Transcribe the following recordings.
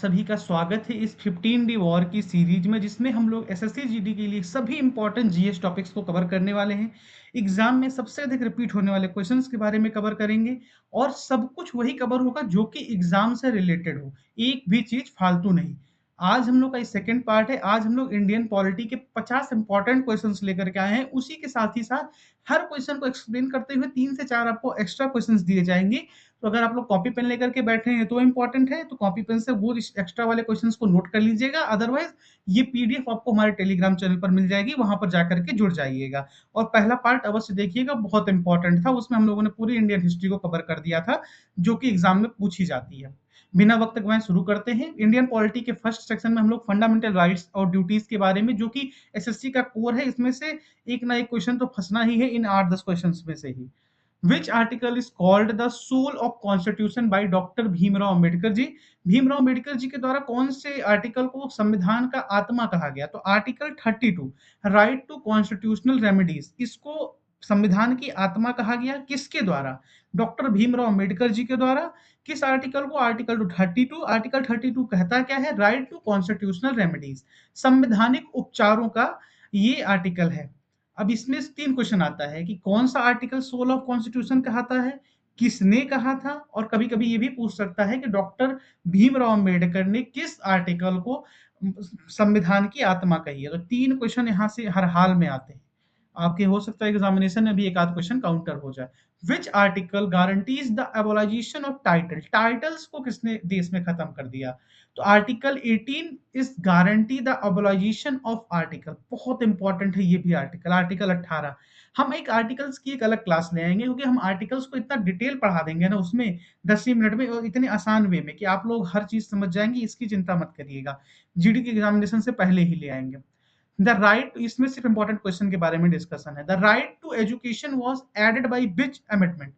सभी का स्वागत है इस 15 डे वॉर की सीरीज में जिसमें हम लोग एसएससी जीडी के लिए सभी इंपॉर्टेंट जीएस टॉपिक्स को कवर करने वाले हैं। एग्जाम में सबसे अधिक रिपीट होने वाले क्वेश्चंस के बारे में कवर करेंगे और सब कुछ वही कवर होगा जो कि एग्जाम से रिलेटेड हो, एक भी चीज फालतू नहीं। आज हम लोग का सेकंड पार्ट है। आज हम लोग इंडियन पॉलिटी के 50 इंपॉर्टेंट क्वेश्चंस लेकर के आए हैं। उसी के साथ ही साथ हर क्वेश्चन को एक्सप्लेन करते हुए 3 से 4 आपको एक्स्ट्रा क्वेश्चंस दिए जाएंगे। तो अगर आप लोग कॉपी पेन लेकर के बैठे हैं तो इंपॉर्टेंट है, तो कॉपी पेन से वो एक्स्ट्रा वाले क्वेश्चंस को नोट कर लीजिएगा। अदरवाइज ये पीडीएफ आपको हमारे टेलीग्राम चैनल पर मिल जाएगी, वहां पर जाकर के जुड़ जाइएगा। और पहला पार्ट अवश्य देखिएगा, बहुत इंपॉर्टेंट था। उसमें हम लोगों ने पूरी इंडियन हिस्ट्री को कवर कर दिया था जो कि एग्जाम में पूछी जाती है। बिना वक्त गवाए शुरू करते हैं। इंडियन पॉलिटी के फर्स्ट सेक्शन में हम लोग फंडामेंटल राइट्स और ड्यूटीज के बारे में, जो कि एसएससी का कोर है, इसमें से एक ना एक क्वेश्चन तो फंसना ही है इन 8-10 क्वेश्चन में से ही। Which article is called the soul of constitution by doctor Bhimrao Ambedkar ji? Bhimrao Ambedkar ji के द्वारा कौन से आर्टिकल को संविधान का आत्मा कहा गया? तो article 32, right to constitutional remedies, इसको संविधान की आत्मा कहा गया। किसके द्वारा? डॉक्टर भीमराव अंबेडकर जी के द्वारा। किस आर्टिकल को? आर्टिकल 32। आर्टिकल 32 कहता क्या है? राइट टू कॉन्स्टिट्यूशनल रेमेडीज, संवैधानिक उपचारों का ये आर्टिकल है। अब इसमें 3 क्वेश्चन आता है कि कौन सा आर्टिकल सोल ऑफ कॉन्स्टिट्यूशन कहता है, किसने कहा था, और कभी-कभी ये भी पूछ सकता है कि डॉक्टर भीमराव अंबेडकर ने किस आर्टिकल को संविधान की आत्मा कही है। तो 3 क्वेश्चन यहाँ से हर हाल में आते हैं। आपके हो सकता है एग्जामिनेशन में भी एक आध क्वेश्चन काउंटर हो जाए। Which article guarantees the abolition of title? Titles को किसने देश में खत्म कर दिया? तो article 18 is guarantee the abolition of article. बहुत इंपॉर्टेंट है ये भी आर्टिकल। आर्टिकल 18 हम एक आर्टिकल्स की एक अलग क्लास ले आएंगे, क्योंकि हम आर्टिकल्स को इतना डिटेल पढ़ा देंगे ना उसमें 10 ही मिनट में, और इतने आसान वे में कि आप लोग हर चीज समझ जाएंगे। इसकी चिंता मत करिएगा, जीडी के एग्जामिनेशन से पहले ही ले आएंगे। द राइट, इसमें सिर्फ इंपॉर्टेंट क्वेश्चन के बारे में डिस्कशन है। The right to education was added by which amendment?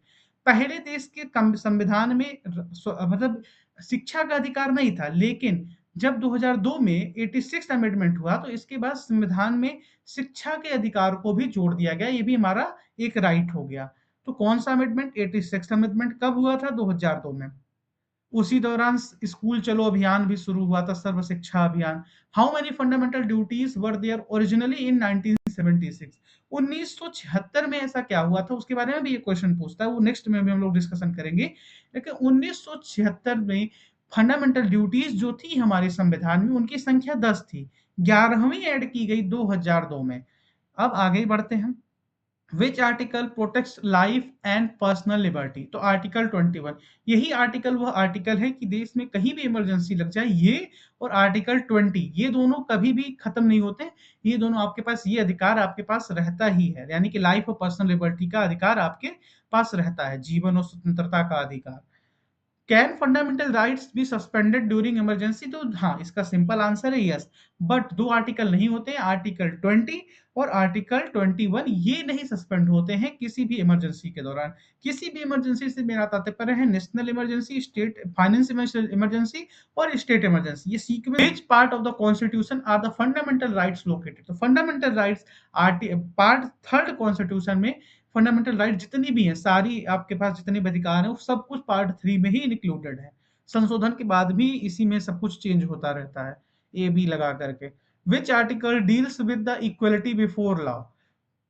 पहले देश के संविधान में मतलब शिक्षा का अधिकार नहीं था, लेकिन जब 2002 में 86 अमेंडमेंट हुआ तो इसके बाद संविधान में शिक्षा के अधिकार को भी जोड़ दिया गया। ये भी हमारा एक राइट हो गया। तो कौन सा अमेंडमेंट? 86 अमेंडमेंट कब हुआ था? 2002 में। उसी दौरान स्कूल चलो अभियान भी शुरू हुआ था, Sarva Shiksha Abhiyan. How many fundamental duties were there originally in 1976? 1976 में ऐसा क्या हुआ था, उसके बारे में भी ये क्वेश्चन पूछता है। वो नेक्स्ट में भी हम लोग डिस्कशन करेंगे। लेकिन 1976 में फंडामेंटल ड्यूटीज जो थी हमारे संविधान में, उनकी संख्या 10 थी। 11वीं ऐड की गई 2002 में। अब आगे बढ़ते हैं। Which article protects life and personal liberty? तो आर्टिकल 21। यही आर्टिकल वह आर्टिकल है कि देश में कहीं भी इमरजेंसी लग जाए, ये और आर्टिकल 20, ये दोनों कभी भी खत्म नहीं होते। ये दोनों आपके पास, ये अधिकार आपके पास रहता ही है, यानी कि लाइफ और पर्सनल लिबर्टी का अधिकार आपके पास रहता है, जीवन और स्वतंत्रता का अधिकार। Can fundamental rights be suspended during emergency? तो हाँ, इसका सिंपल आंसर है यस। बट 2 आर्टिकल नहीं होते हैं, आर्टिकल 20 और आर्टिकल 21, ये नहीं सस्पेंड होते हैं किसी भी इमरजेंसी के दौरान। किसी भी इमरजेंसी से मेरा तात्पर्य है national emergency, state finance emergency और स्टेट इमरजेंसी। ये sequence. Which part of the constitution are the fundamental rights located? तो फंडामेंटल राइट्स पार्ट 3 कॉन्स्टिट्यूशन में फंडामेंटल राइट जितनी भी हैं, सारी आपके पास जितने भी अधिकार हैं, वो सब कुछ पार्ट 3 में ही इंक्लूडेड है। संशोधन के बाद भी इसी में सब कुछ चेंज होता रहता है, ए बी लगा करके। विच article deals with the equality before law?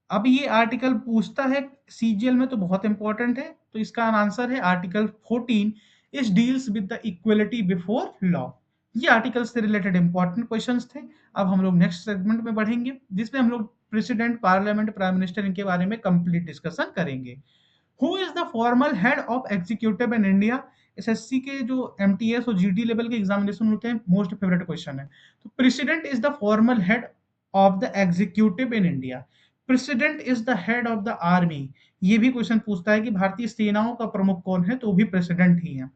अब ये आर्टिकल पूछता है सीजीएल में, तो बहुत इंपॉर्टेंट है। तो इसका आंसर है आर्टिकल 14 इस deals with the equality before law. ये आर्टिकल से रिलेटेड इंपॉर्टेंट क्वेश्चंस थे। अब हम लोग नेक्स्ट सेगमेंट में बढ़ेंगे, जिसमें हम लोग प्रेसिडेंट, पार्लियामेंट, प्राइम मिनिस्टर, इनके बारे में कंप्लीट डिस्कशन करेंगे। Who is the formal head of executive in India? SSC के जो एमटीएस और जीडी लेवल के एग्जामिनेशन होते हैं, मोस्ट फेवरेट क्वेश्चन है। तो president is the formal head of the executive in India. President is the head of the army. ये भी क्वेश्चन पूछता है कि भारतीय सेनाओं का प्रमुख कौन है? तो वो भी प्रेसिडेंट ही है।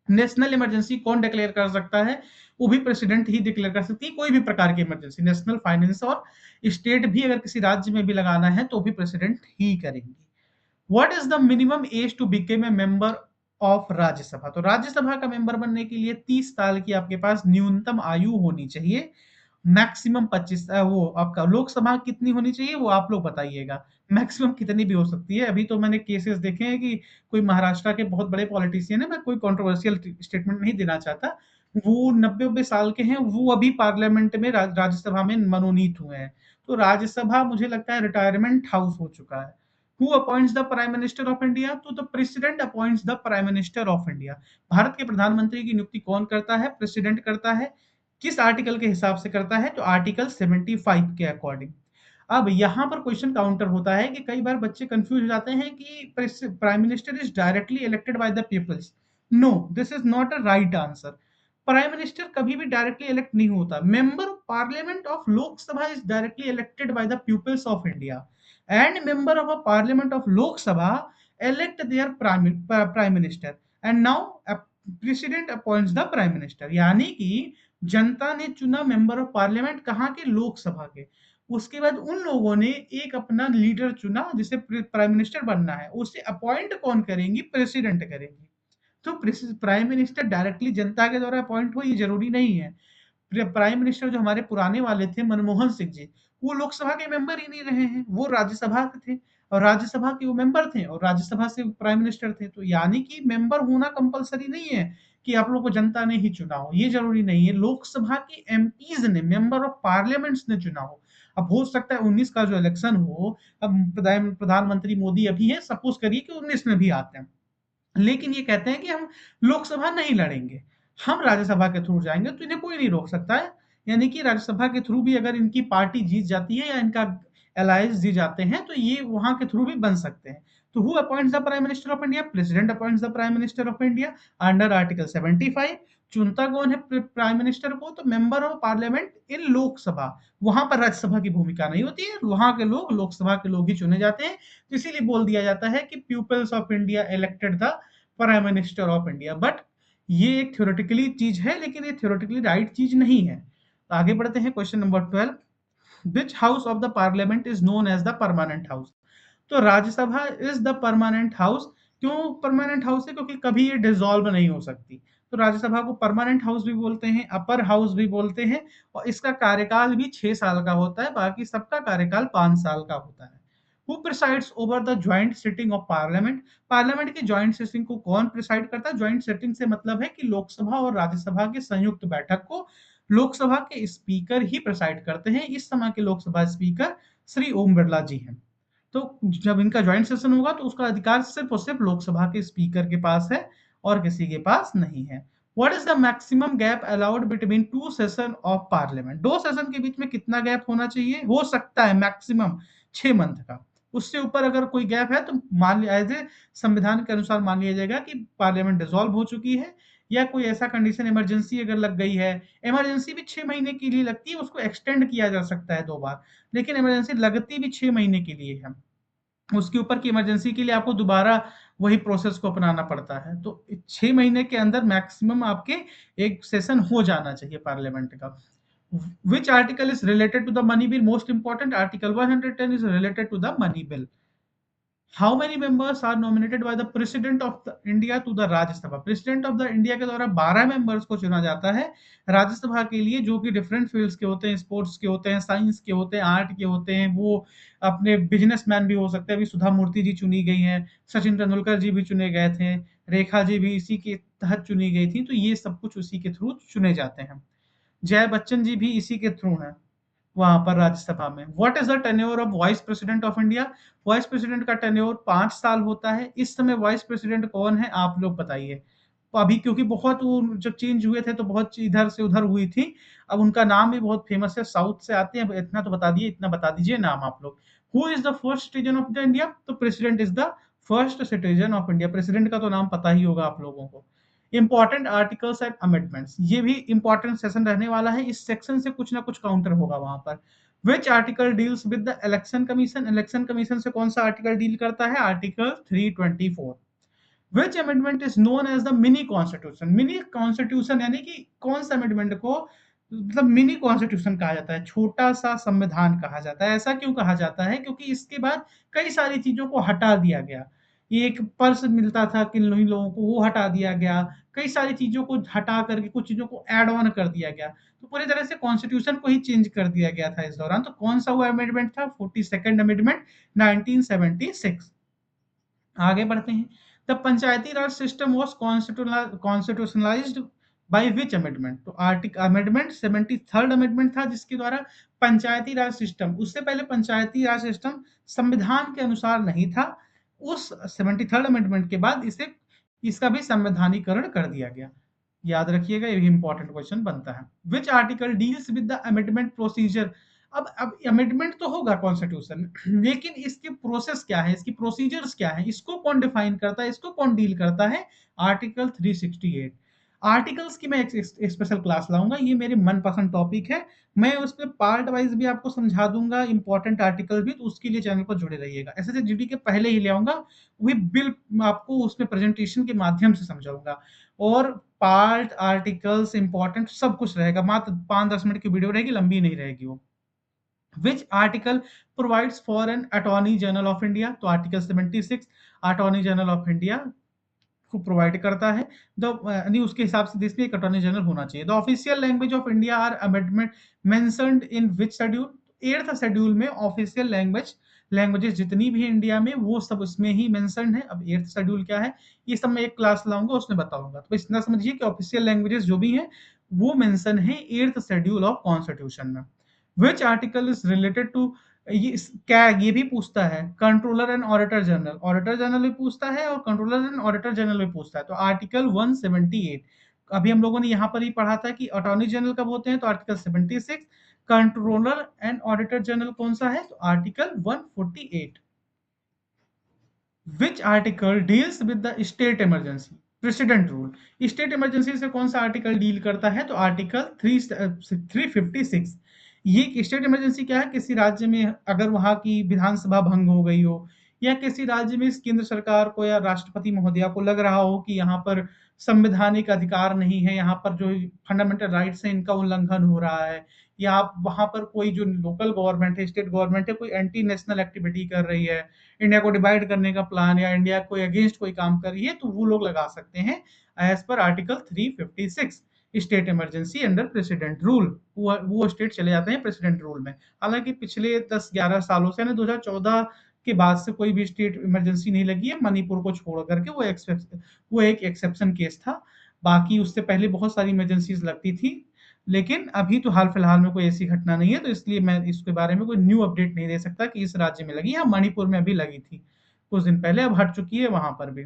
नेशनल इमरजेंसी कौन डिक्लेयर कर सकता है? वो भी प्रेसिडेंट ही डिक्लेयर कर सकती है। कोई भी प्रकार की इमरजेंसी, नेशनल, फाइनेंस और स्टेट भी, अगर किसी राज्य में भी लगाना है तो भी प्रेसिडेंट ही करेंगे। What is the minimum age to become a member of Rajya Sabha? तो राज्यसभा का मेंबर बनने के लिए 30 साल की आपके पास न्यूनतम आयु होनी चाहिए। मैक्सिमम 25, वो आपका लोकसभा कितनी होनी चाहिए वो आप लोग बताइएगा। मैक्सिमम कितनी भी हो सकती है। अभी तो मैंने केसेस देखे हैं कि कोई महाराष्ट्र के बहुत बड़े पॉलिटिशियन है, मैं कोई कंट्रोवर्शियल स्टेटमेंट नहीं देना चाहता, वो 90 साल के हैं, वो अभी पार्लियामेंट में राज्यसभा में मनोनीत हुए हैं। तो राज्यसभा मुझे लगता है रिटायरमेंट हाउस हो चुका है। Who appoints the prime minister of India? तो the president appoints the prime minister of India. Bharat के प्रधानमंत्री की नियुक्ति कौन करता है? प्रेसिडेंट करता है। किस आर्टिकल के हिसाब से करता है? तो आर्टिकल 75 के अकॉर्डिंग। अब यहाँ पर क्वेश्चन काउंटर होता है कि कई बार बच्चे कंफ्यूज हो जाते हैं कि prime minister is directly elected by the peoples. No, this is not a right answer. Prime minister कभी भी डायरेक्टली इलेक्ट नहीं होता। Member of parliament of Lok Sabha is directly elected by the peoples of India, and member of a parliament of Lok Sabha elect their prime minister, and now president appoints the prime minister। यानी कि जनता ने चुना member of parliament कहाँ के? लोकसभा के। उसके बाद उन लोगों ने एक अपना लीडर चुना जिसे प्राइम मिनिस्टर बनना है, उसे अपॉइंट कौन करेंगी? प्रेसिडेंट करेंगी। तो प्राइम मिनिस्टर डायरेक्टली जनता के द्वारा अपॉइंट हो ये जरूरी नहीं है। प्राइम मिनिस्टर जो हमारे पुराने वाले थे मनमोहन सिंह जी, वो लोकसभा के मेंबर ही नहीं रहे हैं, वो राज्यसभा के थे और राज्यसभा के वो मेंबर थे और राज्यसभा से प्राइम मिनिस्टर थे। तो यानी कि मेंबर होना कंपलसरी नहीं है कि आप लोग को जनता ने ही चुना हो, ये जरूरी नहीं है। लोकसभा के एमपीज ने, मेंबर ऑफ पार्लियामेंट्स ने चुना हो। अब हो सकता है 19 का जो इलेक्शन हो, अब प्रधानमंत्री मोदी अभी है, सपोज करिए कि 19 में भी आते हैं, लेकिन ये कहते हैं कि हम लोकसभा नहीं लड़ेंगे, हम राज्यसभा के थ्रू जाएंगे, तो इन्हें कोई नहीं रोक सकता है। यानी कि राज्यसभा के थ्रू भी अगर इनकी पार्टी जीत जाती है या इनका अलायंस जीत जाते हैं तो ये वहां के थ्रू भी बन सकते हैं। तो who appoints the prime minister of India? President appoints the prime minister of India under article 75। चुनता कौन है प्राइम मिनिस्टर को? तो member of parliament in Lok Sabha. वहां पर राज्यसभा की भूमिका नहीं होती है, वहां के लोग, लोकसभा के लोग ही चुने जाते हैं। तो इसीलिए बोल दिया जाता है कि peoples of India elected the prime minister of India. But ये एक थ्योरेटिकली चीज है, लेकिन ये थ्योरेटिकली राइट चीज नहीं है। तो आगे बढ़ते हैं, question number 12। Which house of the parliament is known as the permanent house? तो Rajya Sabha is the permanent house. क्यों परमानेंट हाउस है? क्योंकि कभी ये डिसॉल्व नहीं हो सकती। तो राज्यसभा को परमानेंट हाउस भी बोलते हैं, अपर हाउस भी बोलते हैं, और इसका कार्यकाल भी 6 साल का होता है, बाकी सबका कार्यकाल 5 साल का होता है। Who presides over the joint sitting of parliament? Parliament की ज्वाइंट सिटिंग को कौन प्रिसाइड करता है? ज्वाइंट सिटिंग से मतलब है कि लोकसभा और राज्यसभा के संयुक्त बैठक को लोकसभा के स्पीकर ही प्रिसाइड करते हैं। इस समय के लोकसभा स्पीकर श्री ओम बिरला जी हैं। तो जब इनका ज्वाइंट सेशन होगा तो उसका अधिकार सिर्फ और सिर्फ लोकसभा के स्पीकर के पास है और किसी के पास नहीं है। What is the maximum gap allowed between two session of parliament? दो सेशन के बीच में कितना गैप होना चाहिए? हो सकता है मैक्सिमम 6 मंथ का। उससे ऊपर अगर कोई गैप है तो मान लिया, एज ए संविधान के अनुसार मान लिया जाएगा कि पार्लियामेंट डिसॉल्व हो चुकी है, या कोई ऐसा कंडीशन इमरजेंसी अगर लग गई है। इमरजेंसी भी 6 महीने के लिए लगती है, उसको एक्सटेंड किया जा सकता है 2 बार, लेकिन इमरजेंसी लगती भी 6 महीने के लिए है। उसके ऊपर की इमरजेंसी के लिए आपको दोबारा वही प्रोसेस को अपनाना पड़ता है। तो 6 महीने के अंदर मैक्सिमम आपके एक सेशन हो जाना चाहिए पार्लियामेंट का। Which article is related to the money bill? Most important article 110 is related to the money bill. How many members are nominated by the president of the India to the Rajya Sabha? President of the India के द्वारा 12 members को चुना जाता है राज्यसभा के लिए, जो कि डिफरेंट फील्ड्स के होते हैं, स्पोर्ट्स के होते हैं, साइंस के होते हैं, आर्ट के होते हैं, वो अपने बिजनेसमैन भी हो सकते हैं। अभी सुधा मूर्ति जी चुनी गई हैं, सचिन तेंदुलकर जी भी चुने गए थे, रेखा जी भी इसी के तहत चुनी गई थी। तो ये सब कुछ उसी के थ्रू चुने जाते हैं। जय बच्चन जी भी इसी के थ्रू हैं वहां पर राज्यसभा में। What is the tenure of vice president of India? Vice president का टेन्योर 5 साल होता है। इस समय वाइस प्रेसिडेंट कौन है आप लोग बताइए। तो अभी क्योंकि बहुत वो जब चेंज हुए थे तो बहुत इधर से उधर हुई थी, अब उनका नाम भी बहुत फेमस है, साउथ से आते हैं। इतना तो बता दिए, इतना बता दीजिए नाम आप लोग। Who is the first citizen of the India? तो president is the first citizen of India. President का तो नाम पता ही होगा आप लोगों को। इंपॉर्टेंट आर्टिकल्स एंड अमेंडमेंट्स, ये भी इंपॉर्टेंट सेशन रहने वाला है। इस सेक्शन से कुछ ना कुछ काउंटर होगा वहां पर। Which article deals with the election commission? Election commission से कौन सा आर्टिकल डील करता है? Article 324। Which amendment is known as the mini constitution? Mini constitution यानी कि कौन सा अमेंडमेंट को मतलब मिनी कॉन्स्टिट्यूशन कहा जाता है, छोटा सा संविधान कहा जाता है। ऐसा क्यों कहा जाता है? क्योंकि इसके बाद कई सारी चीजों को हटा दिया गया। ये एक पर्स मिलता था किन लोगों को, वो हटा दिया गया। कई सारी चीजों को हटा करके कुछ चीजों को एड ऑन कर दिया गया। तो पूरी तरह से कॉन्स्टिट्यूशन को ही चेंज कर दिया गया था इस दौरान। तो कौन सा वो अमेंडमेंट था? 42nd amendment 1976। आगे बढ़ते हैं। The panchayati raj system was constitutionalised by which amendment? तो आर्टिकल अमेंडमेंट 73rd अमेंडमेंट था, जिसके द्वारा पंचायती राज सिस्टम, उससे पहले पंचायती राज सिस्टम संविधान के अनुसार नहीं था। उस 73rd अमेंडमेंट के बाद इसे इसका भी संवैधानिकरण कर दिया गया। याद रखिएगा, ये भी इंपॉर्टेंट क्वेश्चन बनता है। Which article deals with the amendment procedure? अब अमेंडमेंट तो होगा कॉन्स्टिट्यूशन में, लेकिन इसकी प्रोसेस क्या है, इसकी प्रोसीजर्स क्या है, इसको कौन डिफाइन करता है, इसको कौन डील करता है? आर्टिकल 368। आर्टिकल्स की मैं एक स्पेशल क्लास लाऊंगा, ये मेरे मनपसंद टॉपिक है। मैं उसमें पार्ट वाइज भी आपको समझा दूंगा इंपॉर्टेंट आर्टिकल भी, तो उसके लिए चैनल पर जुड़े रहिएगा। ऐसे जीडी के पहले ही ले आऊंगा, वही बिल आपको उसमें प्रेजेंटेशन के माध्यम से समझाऊंगा। और पार्ट आर्टिकल्स इंपॉर्टेंट सब कुछ रहेगा, मात्र 5-10 मिनट की वीडियो रहेगी, लंबी नहीं रहेगी वो। Which article provides for an attorney general of India? तो article 76 attorney general of India को प्रोवाइड करता है। यानी उसके हिसाब से देश में एक अटॉर्नी जनरल होना चाहिए। The official language of India are amendment mentioned in which schedule? 8th schedule में ऑफिशियल लैंग्वेजेस जितनी भी इंडिया में, वो सब उसमें ही मेंशन्ड है। अब 8th शेड्यूल क्या है, ये सब मैं एक क्लास लाऊंगा, उसमें बताऊंगा। तो इतना समझिए कि ऑफिशियल लैंग्वेजेस जो भी हैं वो मेंशन है 8th शेड्यूल ऑफ कॉन्स्टिट्यूशन में। Which article is related to, क्या ये भी पूछता है, controller and auditor general, auditor general भी पूछता है और कंट्रोलर एंड ऑडिटर जनरल भी पूछता है। तो आर्टिकल 178, अभी हम लोगों ने यहाँ पर ही पढ़ा था कि अटॉर्नी जनरल कब होते हैं, तो article 76। Controller and auditor general कौन सा है, तो article 148। Which article deals with the state emergency? President rule. State emergency से कौन सा आर्टिकल डील करता है, तो आर्टिकल 356। ये स्टेट इमरजेंसी क्या है, किसी राज्य में अगर वहां की विधानसभा भंग हो गई हो, या किसी राज्य में केंद्र सरकार को या राष्ट्रपति महोदया को लग रहा हो कि यहाँ पर संवैधानिक अधिकार नहीं है, यहाँ पर जो फंडामेंटल राइट्स है इनका उल्लंघन हो रहा है, या वहां पर कोई जो लोकल गवर्नमेंट है, स्टेट गवर्नमेंट है, कोई एंटी नेशनल एक्टिविटी कर रही है, इंडिया को डिवाइड करने का प्लान, या इंडिया को अगेंस्ट कोई काम कर रही है, तो वो लोग लगा सकते हैं as per article 356 state emergency under president rule. वो स्टेट चले जाते हैं प्रेसिडेंट रूल में। हालांकि पिछले 10-11 सालों से, 2014 के बाद से कोई भी स्टेट इमरजेंसी नहीं लगी है, मणिपुर को छोड़ करके, वो एक एक्सेप्शन केस था। बाकी उससे पहले बहुत सारी इमरजेंसीज लगती थी, लेकिन अभी तो हाल फिलहाल में कोई ऐसी घटना नहीं है, तो इसलिए मैं इसके बारे में कोई न्यू अपडेट नहीं दे सकता कि इस राज्य में लगी। हाँ, मणिपुर में अभी लगी थी कुछ दिन पहले, अब हट चुकी है वहां पर भी।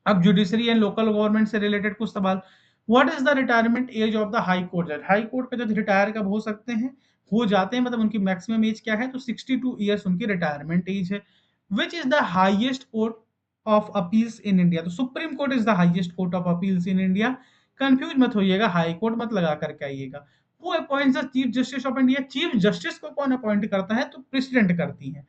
अब जुडिशरी एंड लोकल गवर्नमेंट से रिलेटेड कुछ सवाल। What is the retirement age of the high court जज? हाई कोर्ट का जज रिटायर कब हो सकते हैं, हो जाते हैं, मतलब उनकी मैक्सिमम एज क्या है, तो 62 ईयर्स उनकी रिटायरमेंट एज है। Which is the highest court of appeals in India? तो supreme court is the highest court of appeals in India. Confuse मत होइएगा, हाई कोर्ट मत लगा करके आइएगा। वो appoints the chief justice of India. Chief justice को कौन अपॉइंट करता है, तो प्रेसिडेंट करती है।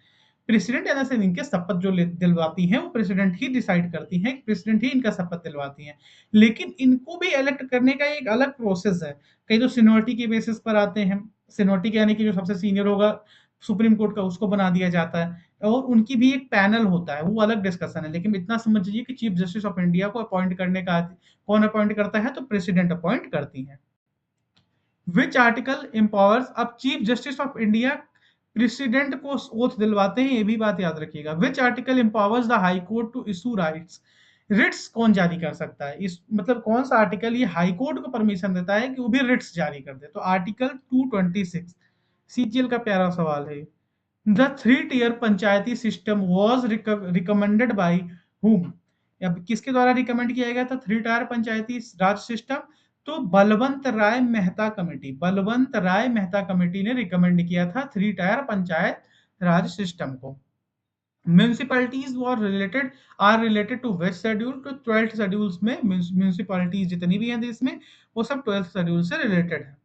प्रेसिडेंट यानी से इनके शपथ जो दिलवाती हैं, वो प्रेसिडेंट ही डिसाइड करती हैं, प्रेसिडेंट ही इनका शपथ दिलवाती हैं। लेकिन इनको भी इलेक्ट करने का एक अलग प्रोसेस है। कई तो सीनियरिटी के बेसिस पर आते हैं, सीनियरिटी यानी कि जो सबसे सीनियर होगा सुप्रीम कोर्ट का, उसको बना दिया जाता है, और उनकी भी एक पैनल होता है, वो अलग डिस्कशन है। लेकिन इतना समझ लीजिए कि चीफ जस्टिस ऑफ इंडिया को अपॉइंट करने का कौन अपॉइंट करता है, तो प्रेसिडेंट अपॉइंट करती है। विच आर्टिकल एम्पावर्स, अब chief justice of India president को ओथ दिलवाते हैं, ये भी बात याद रखिएगा। Which article empowers the high court to issue rights? Writs कौन जारी कर सकता है, इस मतलब कौन सा आर्टिकल ये हाई कोर्ट को परमिशन देता है कि वो भी रिट्स जारी कर दे, तो आर्टिकल 226। सीजीएल का प्यारा सवाल है। The 3 tier Panchayati system was recommended by whom? अब किसके द्वारा रिकमेंड किया गया था 3 tier पंचायती राज सिस्टम? तो बलवंत राय मेहता कमेटी, बलवंत राय मेहता कमेटी ने रिकमेंड किया था 3 tier पंचायत राज सिस्टम को। Municipalities are related to west schedule? तो 12th शेड्यूल्स में म्यूनिसिपैलिटीज जितनी भी हैं देश में, वो सब 12th शेड्यूल से रिलेटेड है।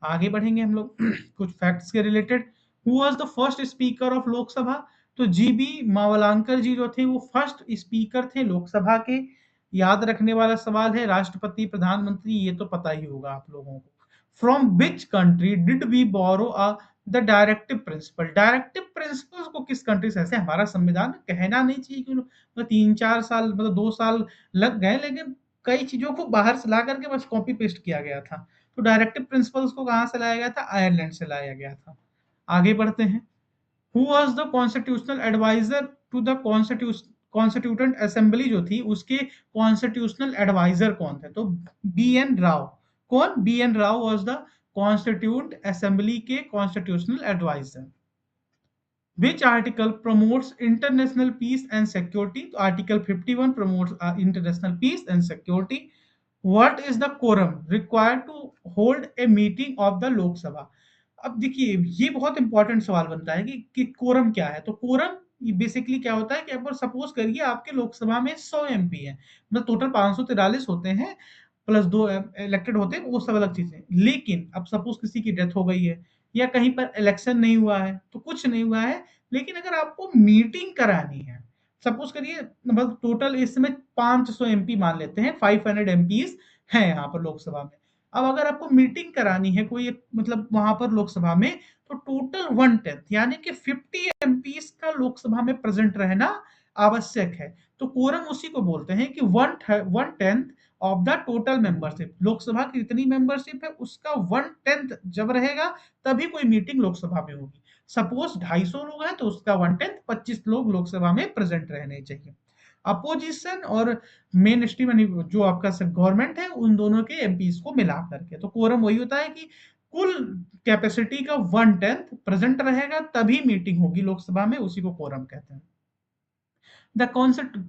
आगे बढ़ेंगे हम लोग कुछ फैक्ट्स के related. Who was the first speaker of Lok Sabha? तो जीबी मावलांकर जी जो थे वो फर्स्ट स्पीकर थे लोकसभा के। याद रखने वाला सवाल है, राष्ट्रपति प्रधानमंत्री ये तो पता ही होगा आप लोगों को। From which country did we borrow the directive principle? Directive principles को किस कंट्री से? ऐसे हमारा संविधान कहना नहीं चाहिए कि 3-4 साल, मतलब 2 साल लग गए, लेकिन कई चीजों को बाहर से ला करके बस कॉपी पेस्ट किया गया था। तो डायरेक्टिव प्रिंसिपल्स को कहां से लाया गया था, आयरलैंड से लाया गया था। आगे बढ़ते हैं। Who was the constitutional adviser to the constituent assembly जो थी उसके कॉन्स्टिट्यूशनल एडवाइजर कौन थे? तो बी एन राव। कौन? B N Rau was the constituent assembly के constitutional adviser. Which article promotes international peace and security? तो article 51 promotes international peace and security. What is the quorum required to hold a meeting of the Lok Sabha? अब देखिए ये बहुत important सवाल बनता है कि कोरम क्या है। तो कोरम बेसिकली क्या होता है कि अगर सपोज करिए आपके लोकसभा में 100 एमपी हैं, मतलब टोटल 543 होते हैं, प्लस 2 इलेक्टेड होते हैं, वो सब अलग चीजें। लेकिन अब सपोज किसी की डेथ हो गई है या कहीं पर इलेक्शन नहीं हुआ है, तो कुछ नहीं हुआ है, लेकिन अगर आपको मीटिंग करानी है, सपोज करिए मतलब टोटल इस समय 500 एमपी मान लेते हैं, 500 एमपीज हैं यहाँ पर लोकसभा में। अब अगर आपको मीटिंग करानी है कोई मतलब वहां पर लोकसभा में, तो टोटल 1/10 यानी कि 50 एमपीज का लोकसभा में प्रेजेंट रहना आवश्यक है। तो कोरम उसी को बोलते हैं कि 1/10 of the total membership. Lok Sabha की जितनी मेंबरशिप है उसका 1/10 जब रहेगा तभी कोई मीटिंग लोकसभा में होगी। सपोज 250 लोग हैं तो उसका 1/10 25 लोग लोकसभा में प्रेजेंट रहने चाहिए। अपोजिशन और मेन स्ट्रीम जो आपका गवर्नमेंट है उन दोनों के एमपीज को मिला करके, तो कोरम वही होता है कि कुल कैपेसिटी का 1/10 प्रेजेंट रहेगा तभी मीटिंग होगी लोकसभा में, उसी को कोरम कहते हैं। The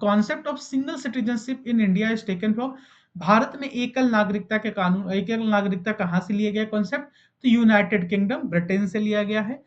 concept of single citizenship in India is taken from. Bharat में एकल नागरिकता के कानून, एकल नागरिकता कहां से लिया गया कॉन्सेप्ट? तो यूनाइटेड किंगडम ब्रिटेन से लिया गया है।